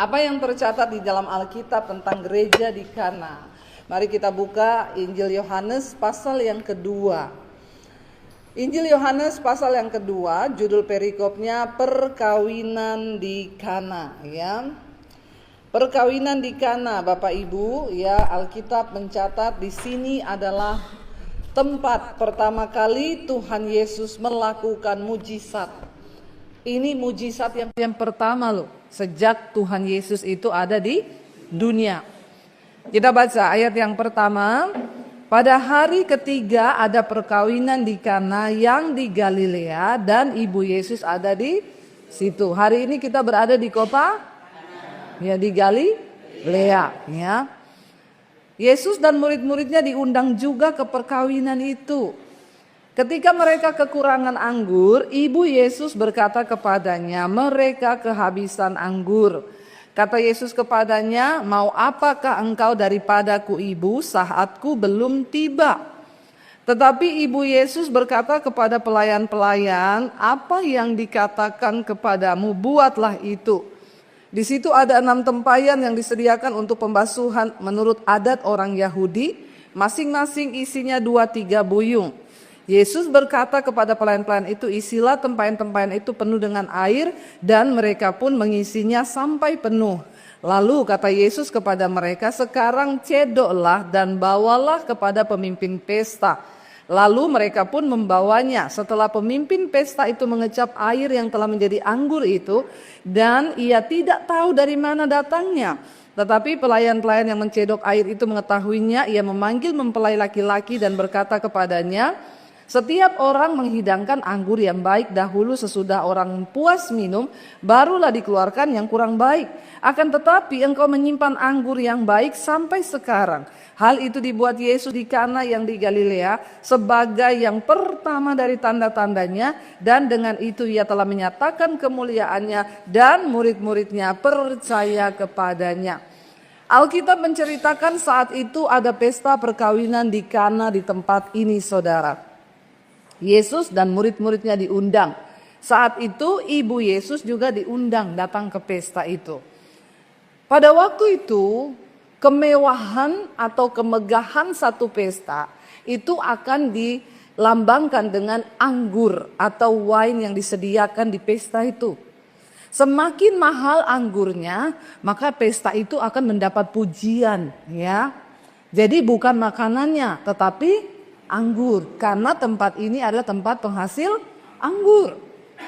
Apa yang tercatat di dalam Alkitab tentang gereja di Kana? Mari kita buka Injil Yohanes pasal yang kedua. Injil Yohanes pasal yang kedua, judul perikopnya perkawinan di Kana, ya. Perkawinan di Kana, Bapak Ibu, ya, Alkitab mencatat di sini adalah tempat pertama kali Tuhan Yesus melakukan mujizat. Ini mujizat yang pertama loh, sejak Tuhan Yesus itu ada di dunia. Kita baca ayat yang pertama. Pada hari ketiga ada perkawinan di Kana yang di Galilea dan ibu Yesus ada di situ. Hari ini kita berada di kota ya di Galilea, ya. Yesus dan murid-muridnya diundang juga ke perkawinan itu. Ketika mereka kekurangan anggur, ibu Yesus berkata kepadanya, mereka kehabisan anggur. Kata Yesus kepadanya, mau apakah engkau daripadaku ibu, saatku belum tiba. Tetapi ibu Yesus berkata kepada pelayan-pelayan, apa yang dikatakan kepadamu, buatlah itu. Di situ ada 6 tempayan yang disediakan untuk pembasuhan menurut adat orang Yahudi, masing-masing isinya 2-3 buyung. Yesus berkata kepada pelayan-pelayan itu, isilah tempayan-tempayan itu penuh dengan air, dan mereka pun mengisinya sampai penuh. Lalu kata Yesus kepada mereka, sekarang cedoklah dan bawalah kepada pemimpin pesta. Lalu mereka pun membawanya. Setelah pemimpin pesta itu mengecap air yang telah menjadi anggur itu, dan ia tidak tahu dari mana datangnya. Tetapi pelayan-pelayan yang mencedok air itu mengetahuinya, ia memanggil mempelai laki-laki dan berkata kepadanya, setiap orang menghidangkan anggur yang baik dahulu, sesudah orang puas minum, barulah dikeluarkan yang kurang baik. Akan tetapi engkau menyimpan anggur yang baik sampai sekarang. Hal itu dibuat Yesus di Kana yang di Galilea sebagai yang pertama dari tanda-tandanya, dan dengan itu ia telah menyatakan kemuliaannya dan murid-muridnya percaya kepadanya. Alkitab menceritakan saat itu ada pesta perkawinan di Kana di tempat ini, saudara. Yesus dan murid-muridnya diundang. Saat itu ibu Yesus juga diundang datang ke pesta itu. Pada waktu itu kemewahan atau kemegahan satu pesta itu akan dilambangkan dengan anggur atau wine yang disediakan di pesta itu. Semakin mahal anggurnya, maka pesta itu akan mendapat pujian, ya. Jadi bukan makanannya, tetapi anggur, karena tempat ini adalah tempat penghasil anggur.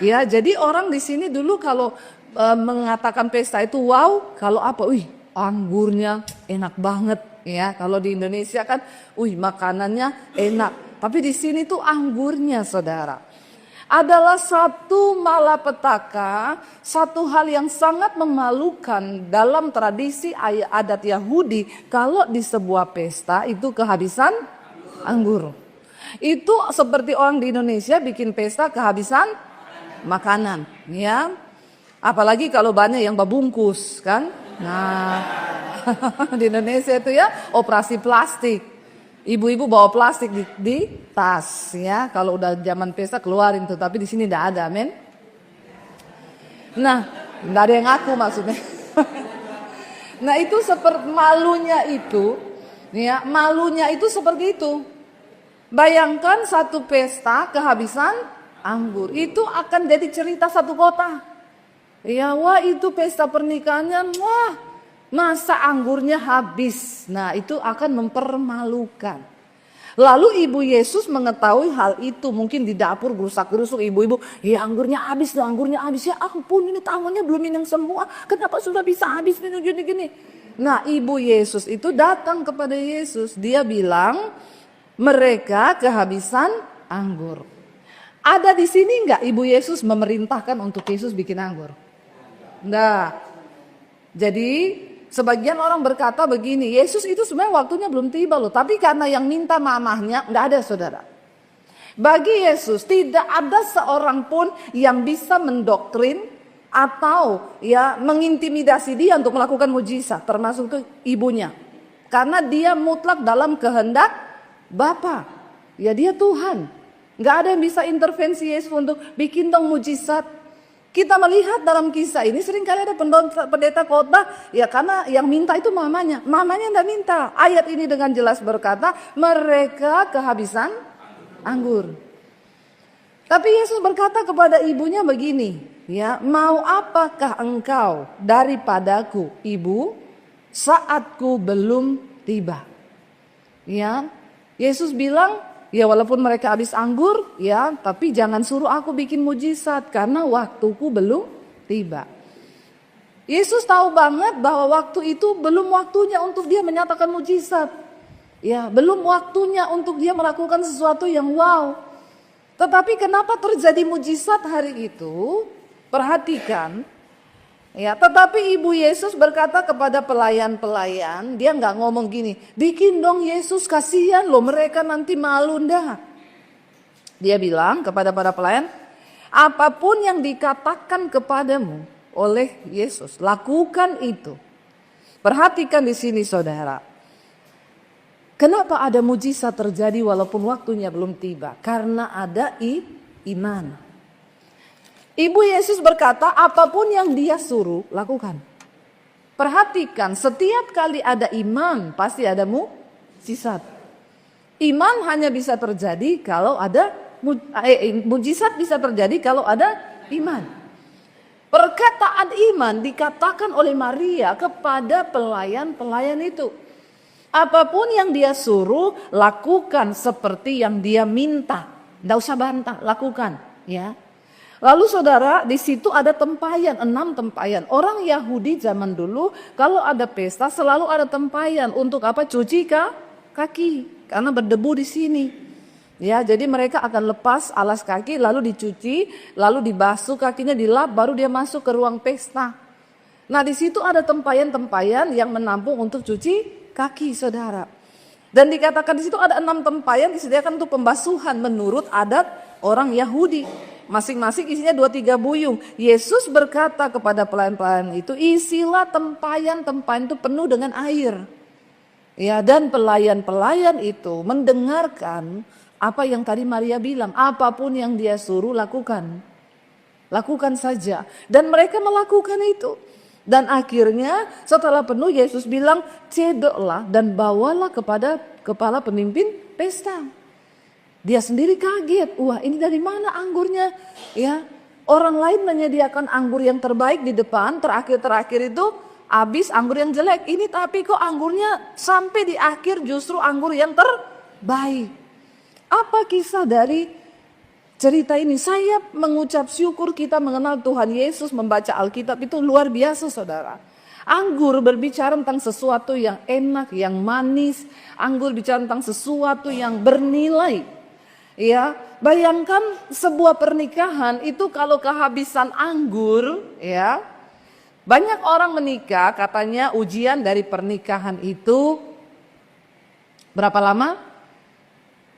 Ya, jadi orang di sini dulu kalau mengatakan pesta itu wow, kalau apa? Wih, anggurnya enak banget, ya. Kalau di Indonesia kan, wih, makanannya enak. Tapi di sini tuh anggurnya, saudara, adalah satu malapetaka, satu hal yang sangat memalukan dalam tradisi adat Yahudi. Kalau di sebuah pesta itu kehabisan anggur. Itu seperti orang di Indonesia bikin pesta kehabisan makanan, ya. Apalagi kalau banyak yang babungkus, kan. Nah, di Indonesia itu ya operasi plastik. Ibu-ibu bawa plastik di tas, ya. Kalau udah zaman pesta keluarin tuh, tapi di sini enggak ada, men. Nah, enggak ada yang ngaku maksudnya. Nah, itu seperti malunya itu, ya, malunya itu seperti itu. Bayangkan satu pesta kehabisan anggur, itu akan jadi cerita satu kota. Ya, wah itu pesta pernikahannya, wah masa anggurnya habis. Nah, itu akan mempermalukan. Lalu ibu Yesus mengetahui hal itu, mungkin di dapur gerusak-gerusuk ibu-ibu, ya anggurnya habis, ya ampun ini tangannya belum minum semua, kenapa sudah bisa habis gini. Nah, ibu Yesus itu datang kepada Yesus, dia bilang, mereka kehabisan anggur. Ada di sini enggak ibu Yesus memerintahkan untuk Yesus bikin anggur? Enggak. Jadi sebagian orang berkata begini, Yesus itu sebenarnya waktunya belum tiba loh. Tapi karena yang minta mamahnya, enggak ada, saudara. Bagi Yesus tidak ada seorang pun yang bisa mendoktrin atau ya mengintimidasi dia untuk melakukan mujizat, termasuk itu ibunya. Karena dia mutlak dalam kehendak Bapa, ya dia Tuhan. Gak ada yang bisa intervensi Yesus untuk bikin dong mujizat. Kita melihat dalam kisah ini seringkali ada pendeta khotbah, ya karena yang minta itu mamanya enggak minta. Ayat ini dengan jelas berkata, mereka kehabisan anggur. Tapi Yesus berkata kepada ibunya begini, ya, mau apakah engkau daripadaku, ibu, saatku belum tiba. Ya, Yesus bilang, ya walaupun mereka habis anggur, ya, tapi jangan suruh aku bikin mujizat karena waktuku belum tiba. Yesus tahu banget bahwa waktu itu belum waktunya untuk dia menyatakan mujizat. Ya, belum waktunya untuk dia melakukan sesuatu yang wow. Tetapi kenapa terjadi mujizat hari itu? Perhatikan. Ya, tetapi ibu Yesus berkata kepada pelayan-pelayan, dia nggak ngomong gini, bikin dong Yesus, kasihan loh mereka nanti malu, ndak. Dia bilang kepada para pelayan, apapun yang dikatakan kepadamu oleh Yesus, lakukan itu. Perhatikan di sini saudara. Kenapa ada mujizat terjadi walaupun waktunya belum tiba? Karena ada iman. Ibu Yesus berkata, apapun yang dia suruh, lakukan. Perhatikan, setiap kali ada iman, pasti ada mujizat. Iman hanya bisa terjadi kalau ada, mujizat bisa terjadi kalau ada iman. Perkataan iman dikatakan oleh Maria kepada pelayan-pelayan itu. Apapun yang dia suruh, lakukan seperti yang dia minta. Tidak usah bantah, lakukan. Ya. Lalu saudara, di situ ada tempayan, 6 tempayan. Orang Yahudi zaman dulu kalau ada pesta selalu ada tempayan untuk apa? Cuci kaki karena berdebu di sini. Ya, jadi mereka akan lepas alas kaki lalu dicuci, lalu dibasuh kakinya, dilap, baru dia masuk ke ruang pesta. Nah, di situ ada tempayan-tempayan yang menampung untuk cuci kaki, saudara. Dan dikatakan di situ ada 6 tempayan disediakan untuk pembasuhan menurut adat orang Yahudi. Masing-masing isinya 2-3 buyung. Yesus berkata kepada pelayan-pelayan itu, isilah tempayan-tempayan itu penuh dengan air. Ya, dan pelayan-pelayan itu mendengarkan apa yang tadi Maria bilang. Apapun yang dia suruh lakukan. Lakukan saja. Dan mereka melakukan itu. Dan akhirnya setelah penuh Yesus bilang, cedoklah dan bawalah kepada kepala pemimpin pesta. Dia sendiri kaget, wah ini dari mana anggurnya? Ya, orang lain menyediakan anggur yang terbaik di depan, terakhir itu habis anggur yang jelek. Ini tapi kok anggurnya sampai di akhir justru anggur yang terbaik. Apa kisah dari cerita ini? Saya mengucap syukur kita mengenal Tuhan Yesus, membaca Alkitab itu luar biasa saudara. Anggur berbicara tentang sesuatu yang enak, yang manis. Anggur bicara tentang sesuatu yang bernilai. Ya, bayangkan sebuah pernikahan itu kalau kehabisan anggur, ya. Banyak orang menikah, katanya ujian dari pernikahan itu berapa lama?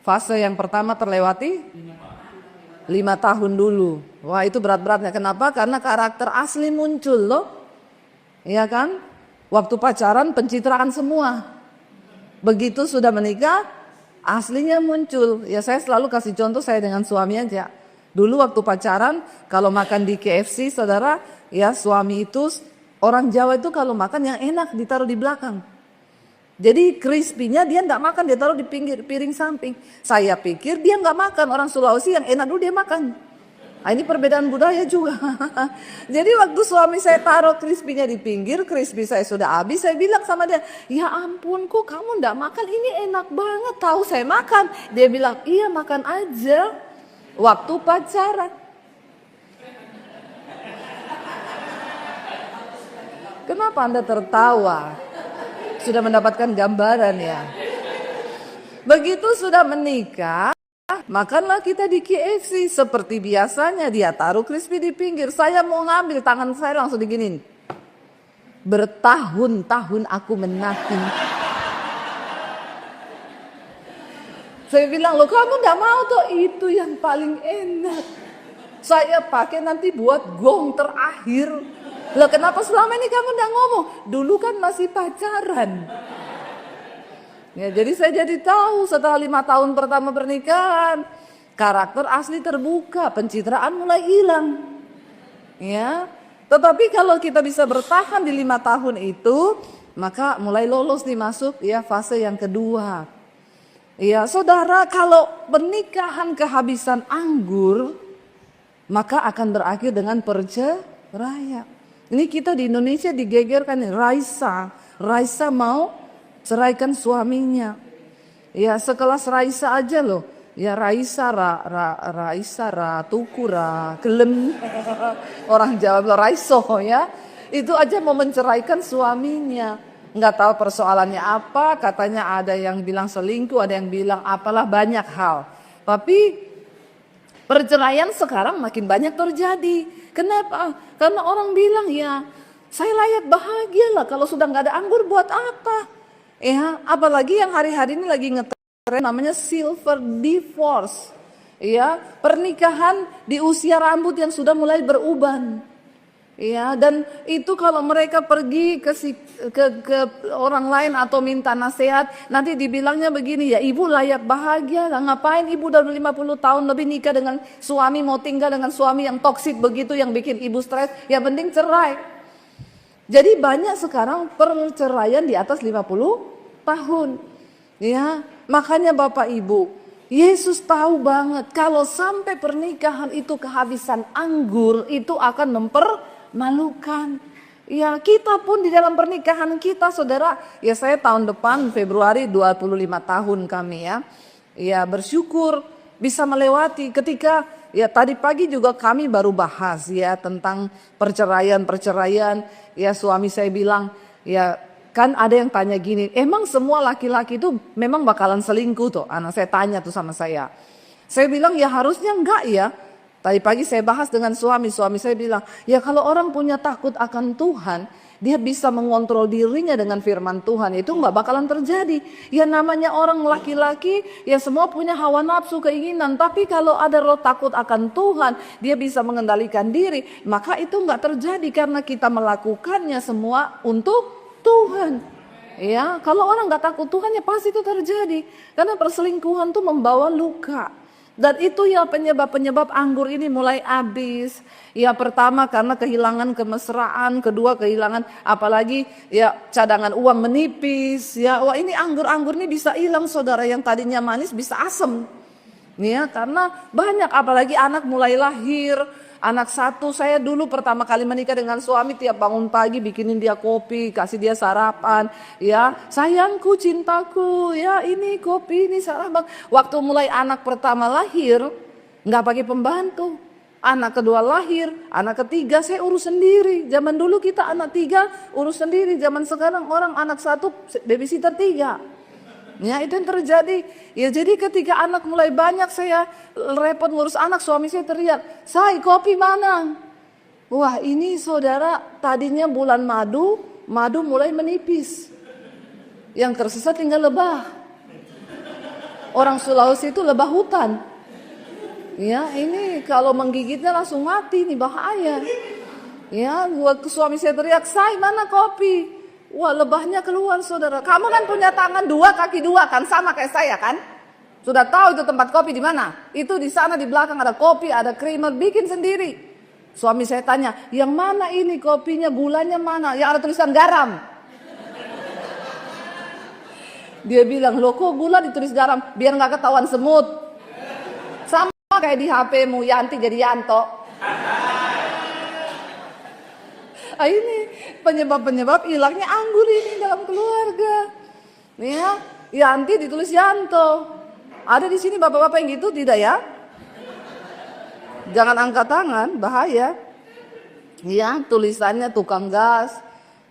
Fase yang pertama terlewati 5 tahun dulu. Wah, itu berat-beratnya. Kenapa? Karena karakter asli muncul loh. Iya kan? Waktu pacaran pencitraan semua. Begitu sudah menikah, aslinya muncul. Ya saya selalu kasih contoh saya dengan suami aja. Dulu waktu pacaran kalau makan di KFC saudara, ya suami itu orang Jawa itu kalau makan yang enak ditaruh di belakang. Jadi crispy-nya dia enggak makan, dia taruh di pinggir piring samping. Saya pikir dia enggak makan, orang Sulawesi yang enak dulu dia makan. Nah, ini perbedaan budaya juga. Jadi waktu suami saya taruh crispy-nya di pinggir, crispy saya sudah habis, saya bilang sama dia, ya ampun kok kamu enggak makan, ini enak banget, tahu saya makan. Dia bilang, iya makan aja, waktu pacaran. Kenapa Anda tertawa? Sudah mendapatkan gambaran ya. Begitu sudah menikah, makanlah kita di KFC seperti biasanya. Dia taruh crispy di pinggir. Saya mau ngambil, tangan saya langsung diginin. Bertahun-tahun aku menanti. Saya bilang, loh kamu gak mau tuh, itu yang paling enak. Saya pakai nanti buat gong terakhir. Loh kenapa selama ini kamu gak ngomong? Dulu kan masih pacaran. Ya, jadi saya jadi tahu setelah 5 tahun pertama pernikahan, karakter asli terbuka, pencitraan mulai hilang. Ya, tetapi kalau kita bisa bertahan di 5 tahun itu, maka mulai lolos nih masuk ya fase yang kedua. Ya, saudara, kalau pernikahan kehabisan anggur, maka akan berakhir dengan perceraian. Ini kita di Indonesia digegerkan nih, Raisa mau ceraikan suaminya. Ya, sekelas Raisa aja loh. Ya, Raisa, Tuku, Gelem. Orang Jawa bilang Raiso ya. Itu aja mau menceraikan suaminya. Nggak tahu persoalannya apa, katanya ada yang bilang selingkuh, ada yang bilang apalah, banyak hal. Tapi perceraian sekarang makin banyak terjadi. Kenapa? Karena orang bilang ya, saya layak bahagia lah kalau sudah nggak ada anggur buat apa? Ya, apalagi yang hari-hari ini lagi ngetren namanya silver divorce. Ya, pernikahan di usia rambut yang sudah mulai beruban. Ya, dan itu kalau mereka pergi ke orang lain atau minta nasihat, nanti dibilangnya begini, ya ibu layak bahagia lah, ngapain ibu udah 50 tahun lebih nikah dengan suami, mau tinggal dengan suami yang toksik begitu, yang bikin ibu stres, ya mending cerai. Jadi banyak sekarang perceraian di atas 50 tahun. Ya, makanya Bapak Ibu, Yesus tahu banget kalau sampai pernikahan itu kehabisan anggur, itu akan mempermalukan. Ya, kita pun di dalam pernikahan kita, saudara, ya saya tahun depan Februari 25 tahun kami ya. Ya, bersyukur bisa melewati ketika ya tadi pagi juga kami baru bahas ya tentang perceraian. Ya, suami saya bilang, ya kan ada yang tanya gini, emang semua laki-laki itu memang bakalan selingkuh tuh? Anak saya tanya tuh sama saya. Saya bilang ya harusnya enggak ya. Tadi pagi saya bahas dengan suami saya bilang, ya kalau orang punya takut akan Tuhan, dia bisa mengontrol dirinya dengan firman Tuhan, itu enggak bakalan terjadi. Ya namanya orang laki-laki, ya semua punya hawa nafsu, keinginan. Tapi kalau ada roh takut akan Tuhan, dia bisa mengendalikan diri. Maka itu enggak terjadi karena kita melakukannya semua untuk Tuhan. Ya, kalau orang enggak takut Tuhan ya pasti itu terjadi. Karena perselingkuhan itu membawa luka. Dan itu ya penyebab anggur ini mulai habis. Ya pertama karena kehilangan kemesraan, kedua kehilangan apalagi ya cadangan uang menipis. Ya wah ini anggur ini bisa hilang saudara, yang tadinya manis bisa asem. Ya karena banyak apalagi anak mulai lahir. Anak satu, saya dulu pertama kali menikah dengan suami tiap bangun pagi bikinin dia kopi, kasih dia sarapan. Ya, sayangku, cintaku, ya ini kopi, ini sarapan. Waktu mulai anak pertama lahir, nggak pakai pembantu. Anak kedua lahir, anak ketiga saya urus sendiri. Zaman dulu kita anak 3 urus sendiri, zaman sekarang orang anak 1 babysitter 3. Ya itu yang terjadi. Ya jadi ketika anak mulai banyak saya repot ngurus anak, suami saya teriak, "Say, kopi mana?" Wah ini saudara, tadinya bulan madu mulai menipis. Yang tersisa tinggal lebah. Orang Sulawesi itu lebah hutan. Ya ini kalau menggigitnya langsung mati, nih bahaya. Ya waktu suami saya teriak, "Say, mana kopi?" Wah lebahnya keluar saudara. Kamu kan punya tangan 2, kaki 2 kan, sama kayak saya kan. Sudah tahu itu tempat kopi di mana? Itu di sana di belakang ada kopi, ada creamer, bikin sendiri. Suami saya tanya, yang mana ini kopinya, gulanya mana? Yang ada tulisan garam. Dia bilang, loh kok gula ditulis garam? Biar gak ketahuan semut. Sama kayak di HP-mu, Yanti jadi Yanto. Nah, ini penyebab hilangnya anggur ini dalam keluarga. Ya, Yanti ditulis Yanto. Ada di sini bapak-bapak yang gitu tidak ya? Jangan angkat tangan, bahaya. Ya, tulisannya tukang gas,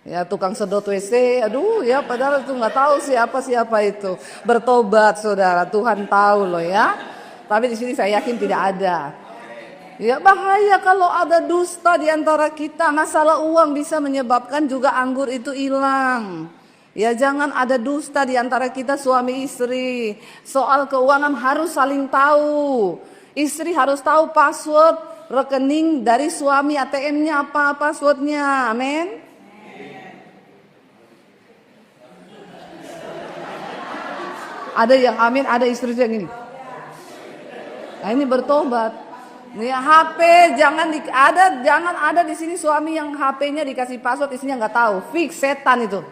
ya tukang sedot WC. Aduh, ya padahal itu nggak tahu siapa itu. Bertobat saudara, Tuhan tahu loh ya. Tapi di sini saya yakin tidak ada. Ya bahaya kalau ada dusta di antara kita. Masalah uang bisa menyebabkan juga anggur itu hilang. Ya jangan ada dusta di antara kita suami istri. Soal keuangan harus saling tahu. Istri harus tahu password rekening dari suami, ATM-nya apa passwordnya. Amin. Ada yang amin, ada istri yang ini. Nah ini bertobat. Ya HP jangan ada di sini suami yang HP-nya dikasih password isinya nggak tahu, fix setan itu.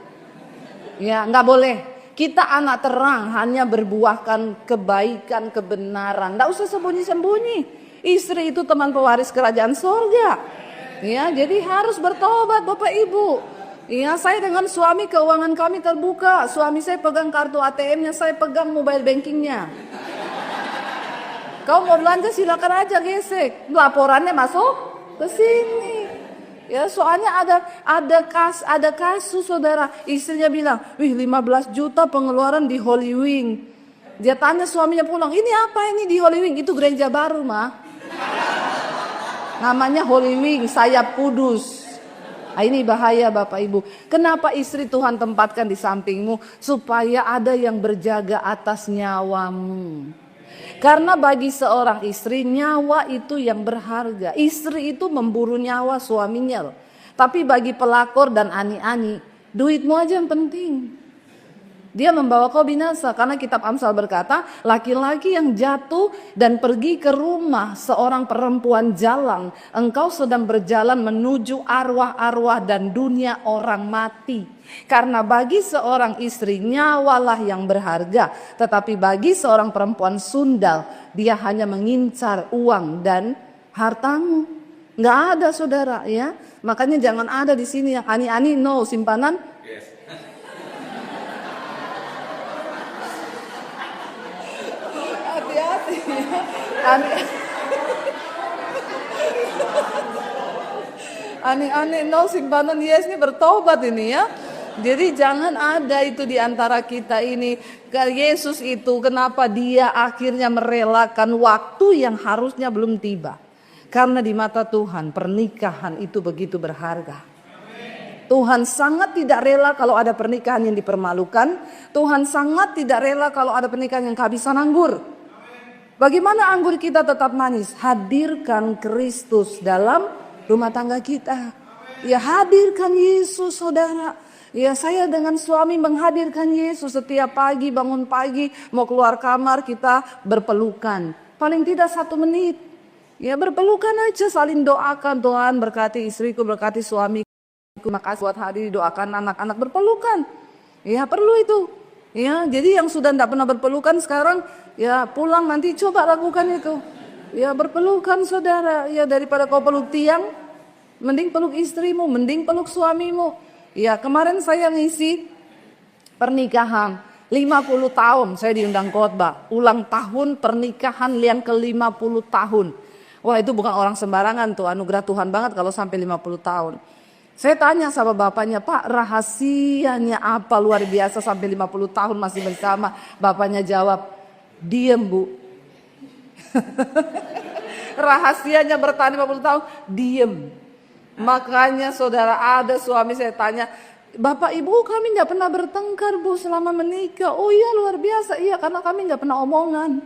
Ya nggak boleh. Kita anak terang hanya berbuahkan kebaikan, kebenaran. Nggak usah sembunyi-sembunyi. Istri itu teman pewaris kerajaan sorga. Ya jadi harus bertobat Bapak Ibu. Ya saya dengan suami keuangan kami terbuka. Suami saya pegang kartu ATM-nya, saya pegang mobile bankingnya. Kau mau belanja silakan aja gesek. Laporannya masuk ke sini. Ya soalnya ada kasus saudara. Istrinya bilang, wih 15 juta pengeluaran di Holy Wing. Dia tanya suaminya pulang, ini apa ini di Holy Wing? Itu gereja baru mah. Namanya Holy Wing, sayap kudus. Nah, ini bahaya Bapak Ibu. Kenapa istri Tuhan tempatkan di sampingmu? Supaya ada yang berjaga atas nyawamu. Karena bagi seorang istri nyawa itu yang berharga. Istri itu memburu nyawa suaminya loh. Tapi bagi pelakor dan ani-ani, duitmu aja yang penting. Dia membawa kau binasa. Karena kitab Amsal berkata, laki-laki yang jatuh dan pergi ke rumah seorang perempuan jalang, engkau sedang berjalan menuju arwah-arwah dan dunia orang mati. Karena bagi seorang istri nyawalah yang berharga, tetapi bagi seorang perempuan sundal dia hanya mengincar uang dan hartamu. Nggak ada saudara ya. Makanya jangan ada di sini yang ani-ani no simpanan. Yes. Hati-hati ya. Ani-ani no simpanan yes ini bertobat ini ya. Jadi jangan ada itu di antara kita ini. Yesus itu kenapa dia akhirnya merelakan waktu yang harusnya belum tiba. Karena di mata Tuhan pernikahan itu begitu berharga. Tuhan sangat tidak rela kalau ada pernikahan yang dipermalukan. Tuhan sangat tidak rela kalau ada pernikahan yang kehabisan anggur. Bagaimana anggur kita tetap manis? Hadirkan Kristus dalam rumah tangga kita. Ya hadirkan Yesus saudara. Ya saya dengan suami menghadirkan Yesus setiap pagi bangun pagi mau keluar kamar kita berpelukan. Paling tidak 1 menit. Ya berpelukan aja saling doakan. Tuhan berkati istriku, berkati suamiku. Terima kasih buat hari doakan anak-anak berpelukan. Ya perlu itu. Ya jadi yang sudah tidak pernah berpelukan sekarang ya pulang nanti coba lakukan itu. Ya berpelukan saudara. Ya daripada kau peluk tiang, mending peluk istrimu, mending peluk suamimu. Ya kemarin saya ngisi pernikahan 50 tahun saya diundang khotbah. Ulang tahun pernikahan yang ke-50 tahun. Wah itu bukan orang sembarangan tuh, anugerah Tuhan banget kalau sampai 50 tahun. Saya tanya sama bapaknya, Pak rahasianya apa luar biasa sampai 50 tahun masih bersama. Bapaknya jawab, diem Bu. Rahasianya bertahan 50 tahun, diem. Makanya saudara ada suami saya tanya, Bapak Ibu kami gak pernah bertengkar Bu selama menikah. Oh iya luar biasa, iya karena kami gak pernah omongan.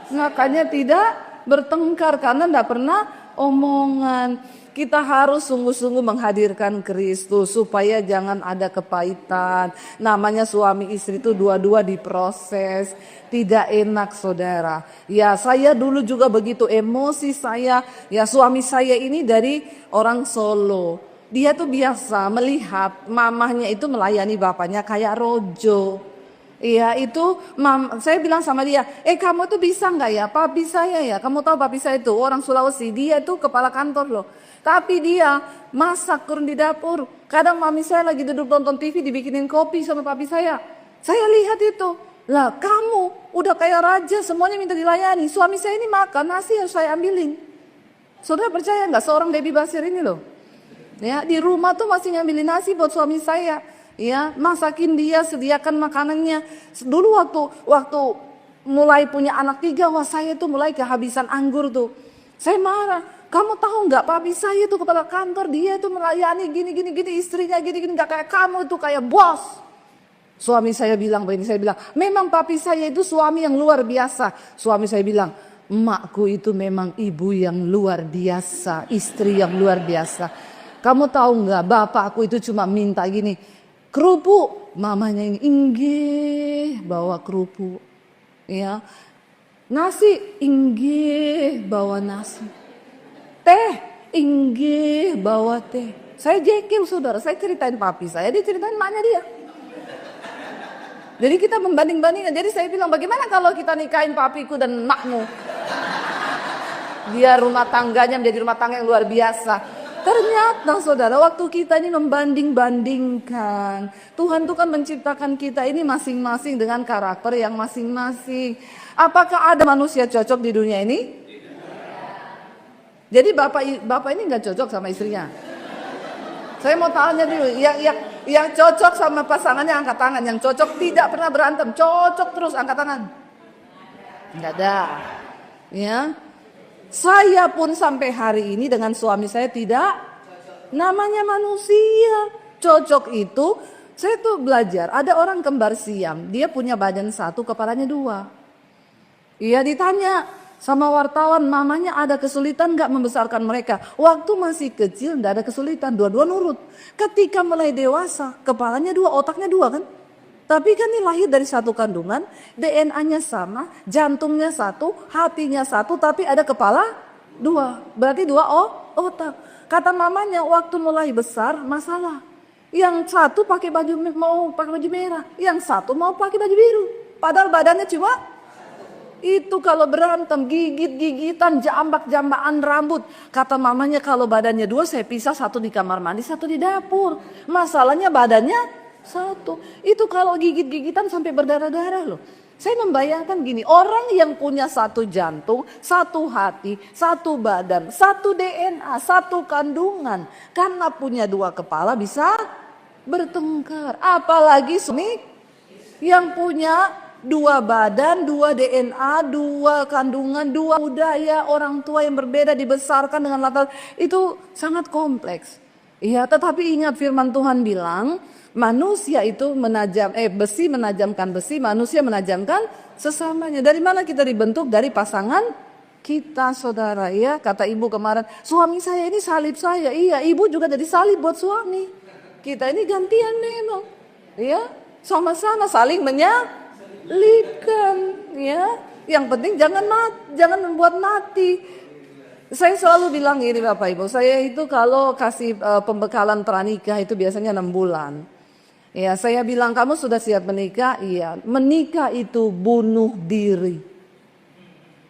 Makanya tidak bertengkar karena gak pernah omongan. Kita harus sungguh-sungguh menghadirkan Kristus supaya jangan ada kepahitan. Namanya suami istri itu dua-dua diproses. Tidak enak saudara. Ya saya dulu juga begitu emosi saya. Ya suami saya ini dari orang Solo. Dia tuh biasa melihat mamahnya itu melayani bapaknya kayak rojo. Iya itu saya bilang sama dia, kamu tuh bisa nggak ya papi saya ya, kamu tahu papi saya itu orang Sulawesi, dia tuh kepala kantor loh. Tapi dia masak turun di dapur. Kadang mami saya lagi duduk nonton TV dibikinin kopi sama papi saya. Saya lihat itu. Lah kamu udah kayak raja semuanya minta dilayani. Suami saya ini makan nasi harus saya ambilin. Saudara percaya nggak seorang Debbie Basir ini loh. Ya di rumah tuh masih ngambilin nasi buat suami saya. Ya masakin dia, sediakan makanannya. Dulu waktu mulai punya anak 3, wah saya tuh mulai kehabisan anggur tuh. Saya marah. Kamu tahu nggak papi saya itu kepala kantor, dia itu melayani gini istrinya gini nggak kayak kamu itu kayak bos. Suami saya bilang begini, saya bilang memang papi saya itu suami yang luar biasa. Suami saya bilang emakku itu memang ibu yang luar biasa, istri yang luar biasa. Kamu tahu nggak bapakku itu cuma minta gini kerupuk, mamanya ini inggih bawa kerupuk, ya. Nasi, inggih bawa nasi. Teh, inggih bawa teh. Saya jekil saudara, saya ceritain papi saya, dia ceritain maknya dia. Jadi kita membanding-bandingkan. Jadi saya bilang, bagaimana kalau kita nikahin papiku dan makmu? Dia rumah tangganya menjadi rumah tangga yang luar biasa. Ternyata saudara, waktu kita ini membanding-bandingkan, Tuhan tuh kan menciptakan kita ini masing-masing dengan karakter yang masing-masing. Apakah ada manusia cocok di dunia ini? Jadi bapak ini nggak cocok sama istrinya. Saya mau tanya dulu, yang cocok sama pasangannya angkat tangan, yang cocok tidak pernah berantem, cocok terus angkat tangan. Nggak ada, ya. Saya pun sampai hari ini dengan suami saya tidak, namanya manusia. Cocok itu, saya tuh belajar, ada orang kembar siam, dia punya badan satu, kepalanya dua. Iya ditanya sama wartawan, mamanya ada kesulitan gak membesarkan mereka? Waktu masih kecil gak ada kesulitan, dua-dua nurut. Ketika mulai dewasa, kepalanya dua, otaknya dua kan? Tapi kan ini lahir dari satu kandungan, DNA-nya sama, jantungnya satu, hatinya satu, tapi ada kepala dua. Berarti dua otak. Kata mamanya waktu mulai besar masalah. Yang satu mau pakai baju merah, yang satu mau pakai baju biru. Padahal badannya cuma itu. Kalau berantem, gigit-gigitan, jambak-jambakan rambut. Kata mamanya kalau badannya dua, saya pisah, satu di kamar mandi, satu di dapur. Masalahnya badannya satu. Itu kalau gigit-gigitan sampai berdarah-darah loh. Saya membayangkan gini, orang yang punya satu jantung, satu hati, satu badan, satu DNA, satu kandungan, karena punya dua kepala bisa bertengkar. Apalagi suami yang punya dua badan, dua DNA, dua kandungan, dua budaya, orang tua yang berbeda dibesarkan dengan latar, itu sangat kompleks. Iya, tetapi ingat firman Tuhan bilang, manusia itu besi menajamkan besi, manusia menajamkan sesamanya. Dari mana kita dibentuk? Dari pasangan kita, saudara. Ya, kata ibu kemarin, suami saya ini salib saya. Iya, ibu juga jadi salib buat suami. Kita ini gantian memang. Ya, sama-sama saling menyalibkan. Ya, yang penting jangan membuat mati. Saya selalu bilang gini Bapak Ibu, saya itu kalau kasih pembekalan pranikah itu biasanya 6 bulan. Ya, saya bilang kamu sudah siap menikah? Iya, menikah itu bunuh diri.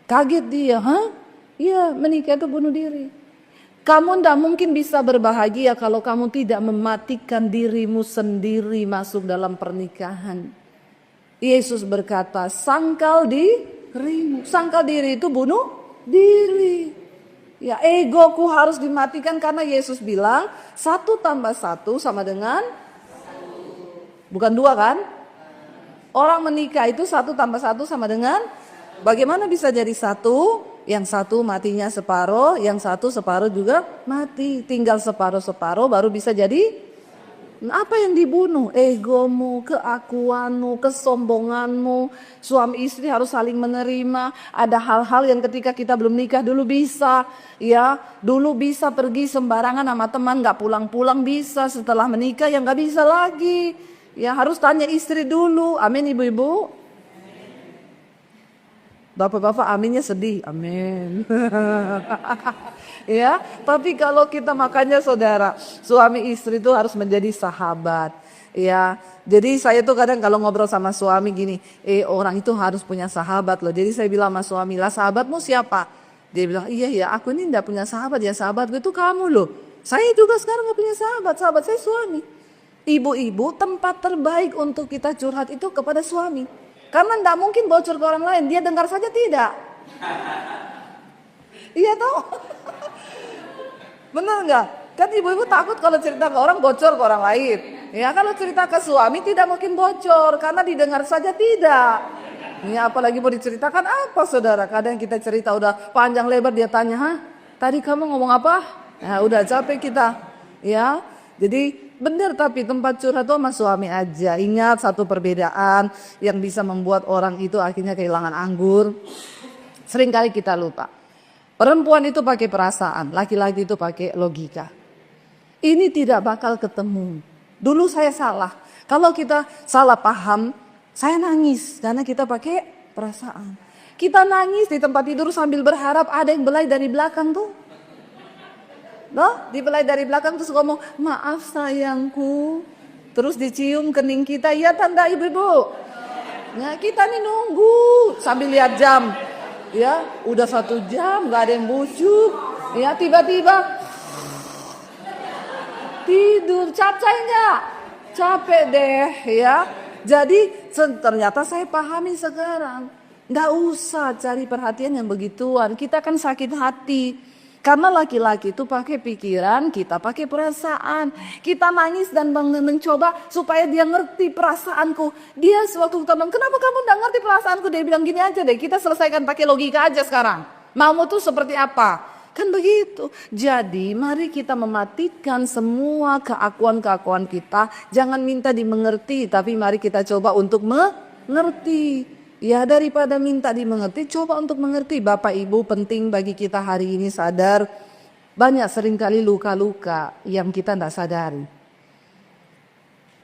Kaget dia, hah? Iya, menikah itu bunuh diri. Kamu tidak mungkin bisa berbahagia kalau kamu tidak mematikan dirimu sendiri masuk dalam pernikahan. Yesus berkata, sangkal dirimu. Sangkal diri itu bunuh diri. Ya, egoku harus dimatikan karena Yesus bilang 1 tambah 1 sama dengan bukan 2 kan? Orang menikah itu 1 tambah 1 sama dengan, bagaimana bisa jadi 1? Yang satu matinya separuh, yang satu separuh juga mati. Tinggal separuh-separuh baru bisa jadi. Apa yang dibunuh? Egomu, keakuanmu, kesombonganmu. Suami istri harus saling menerima. Ada hal-hal yang ketika kita belum nikah dulu bisa. Ya, dulu bisa pergi sembarangan sama teman, gak pulang-pulang bisa. Setelah menikah ya gak bisa lagi. Ya, harus tanya istri dulu. Amin ibu-ibu. Bapak-bapak aminnya sedih. Amin. Ya, tapi kalau kita makanya saudara, suami istri itu harus menjadi sahabat. Ya, jadi saya tuh kadang kalau ngobrol sama suami gini, orang itu harus punya sahabat loh. Jadi saya bilang sama suami, lah sahabatmu siapa? Dia bilang, iya ya aku ini enggak punya sahabat, ya sahabatku itu kamu loh. Saya juga sekarang gak punya sahabat saya suami. Ibu-ibu, tempat terbaik untuk kita curhat itu kepada suami. Karena enggak mungkin bocor ke orang lain, dia dengar saja tidak. Iya toh? Benar enggak? Kan ibu-ibu takut kalau cerita ke orang bocor ke orang lain. Ya, kalau cerita ke suami tidak mungkin bocor karena didengar saja tidak. Ya, apalagi mau diceritakan apa saudara? Kadang kita cerita udah panjang lebar dia tanya, "Hah? Tadi kamu ngomong apa?" Nah, udah capek kita. Ya. Jadi benar, tapi tempat curhat itu sama suami aja. Ingat satu perbedaan yang bisa membuat orang itu akhirnya kehilangan anggur. Seringkali kita lupa. Perempuan itu pakai perasaan, laki-laki itu pakai logika. Ini tidak bakal ketemu. Dulu saya salah. Kalau kita salah paham, saya nangis karena kita pakai perasaan. Kita nangis di tempat tidur sambil berharap ada yang belai dari belakang tuh. Loh, dibelai dari belakang terus ngomong, maaf sayangku. Terus dicium kening kita, iya tanda ibu-ibu. Nah, kita nih nunggu sambil lihat jam. Ya, udah 1 jam gak ada yang busuk. Ya, tiba-tiba tidur, capek nggak? Capek deh ya. Jadi ternyata saya pahami sekarang. Nggak usah cari perhatian yang begituan. Kita kan sakit hati. Karena laki-laki itu pakai pikiran, kita pakai perasaan. Kita nangis dan mencoba supaya dia ngerti perasaanku. Dia sewaktu teman, kenapa kamu nggak ngerti perasaanku? Dia bilang gini aja deh, kita selesaikan pakai logika aja sekarang. Maumu tuh seperti apa? Kan begitu. Jadi mari kita mematikan semua keakuan-keakuan kita. Jangan minta dimengerti, tapi mari kita coba untuk mengerti. Ya, daripada minta dimengerti, coba untuk mengerti. Bapak Ibu, penting bagi kita hari ini sadar banyak seringkali luka-luka yang kita tidak sadari.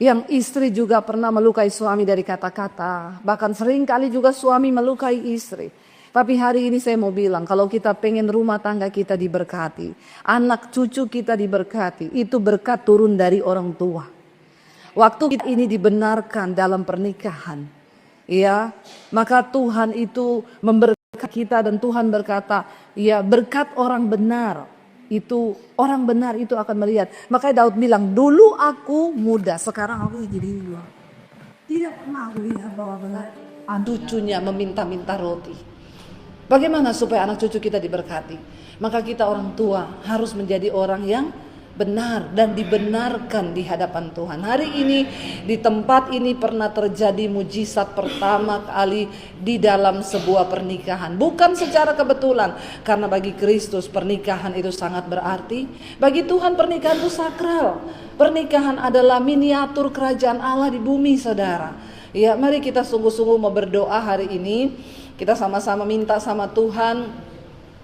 Yang istri juga pernah melukai suami dari kata-kata. Bahkan seringkali juga suami melukai istri. Tapi hari ini saya mau bilang, kalau kita pengen rumah tangga kita diberkati, anak cucu kita diberkati, itu berkat turun dari orang tua. Waktu kita ini dibenarkan dalam pernikahan, ya, maka Tuhan itu memberkati kita dan Tuhan berkata, ya berkat orang benar itu, orang benar itu akan melihat. Makanya Daud bilang, dulu aku muda, sekarang aku jadi tua. Tidak pernah aku lihat bahwa cucunya meminta-minta roti. Bagaimana supaya anak cucu kita diberkati? Maka kita orang tua harus menjadi orang yang benar dan dibenarkan di hadapan Tuhan. Hari ini di tempat ini pernah terjadi mujizat pertama kali di dalam sebuah pernikahan. Bukan secara kebetulan, karena bagi Kristus pernikahan itu sangat berarti. Bagi Tuhan pernikahan itu sakral. Pernikahan adalah miniatur kerajaan Allah di bumi, saudara. Ya, mari kita sungguh-sungguh mau berdoa hari ini. Kita sama-sama minta sama Tuhan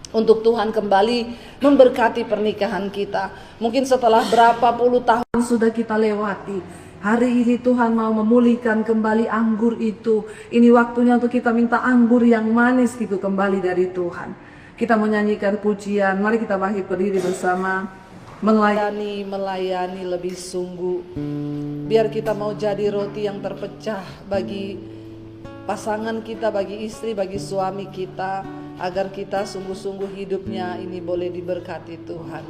untuk Tuhan kembali memberkati pernikahan kita. Mungkin setelah berapa puluh tahun sudah kita lewati, hari ini Tuhan mau memulihkan kembali anggur itu. Ini waktunya untuk kita minta anggur yang manis gitu kembali dari Tuhan. Kita menyanyikan pujian, mari kita berdiri bersama. Melayani lebih sungguh. Biar kita mau jadi roti yang terpecah bagi pasangan kita, bagi istri, bagi suami kita, agar kita sungguh-sungguh hidupnya ini boleh diberkati Tuhan.